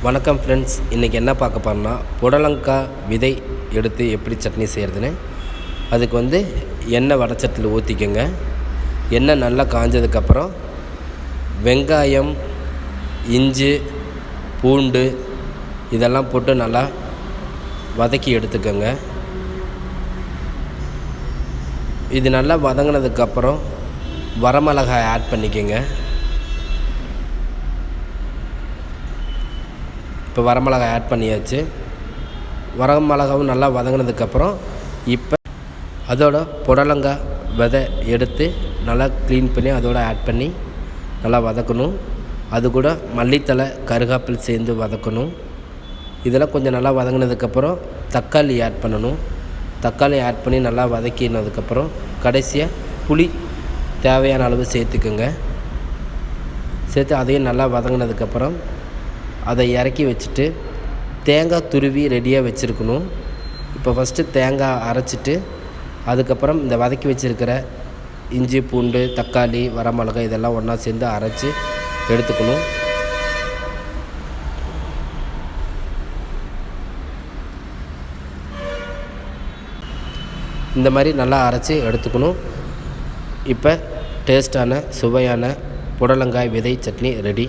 வணக்கம் ஃப்ரெண்ட்ஸ், இன்றைக்கி என்ன பார்க்க போகிறோம்னா புடலங்காய் விதை எடுத்து எப்படி சட்னி செய்கிறதுன்னு. அதுக்கு எண்ணெய் வடச்சட்டியில் ஊற்றிக்கோங்க. எண்ணெய் நல்லா காஞ்சதுக்கப்புறம் வெங்காயம், இஞ்சி, பூண்டு இதெல்லாம் போட்டு நல்லா வதக்கி எடுத்துக்கோங்க. இது நல்லா வதங்கினதுக்கப்புறம் வரமிளகாய் ஆட் பண்ணிக்கோங்க. இப்போ வரமிளகாய் ஆட் பண்ணியாச்சு. வரமிளகாவும் நல்லா வதங்கினதுக்கப்புறம் இப்போ அதோட புடலங்காய் விதை எடுத்து நல்லா க்ளீன் பண்ணி அதோட ஆட் பண்ணி நல்லா வதக்கணும். அது கூட மல்லித்தலை, கருகாப்பில் சேர்ந்து வதக்கணும். இதெல்லாம் கொஞ்சம் நல்லா வதங்கினதுக்கப்புறம் தக்காளி ஆட் பண்ணணும். தக்காளி ஆட் பண்ணி நல்லா வதக்கினதுக்கப்புறம் கடைசியாக புளி தேவையான அளவு சேர்த்துக்குங்க. சேர்த்து அதையும் நல்லா வதங்கினதுக்கப்புறம் அதை இறக்கி வச்சுட்டு தேங்காய் துருவி ரெடியாக வச்சுருக்கணும். இப்போ ஃபஸ்ட்டு தேங்காய் அரைச்சிட்டு அதுக்கப்புறம் இந்த வதக்கி வச்சுருக்கிற இஞ்சி, பூண்டு, தக்காளி, வரமிளகாய் இதெல்லாம் ஒன்றா சேர்ந்து அரைச்சி எடுத்துக்கணும். இந்த மாதிரி நல்லா அரைச்சி எடுத்துக்கணும். இப்போ டேஸ்டான சுவையான புடலங்காய் விதை சட்னி ரெடி.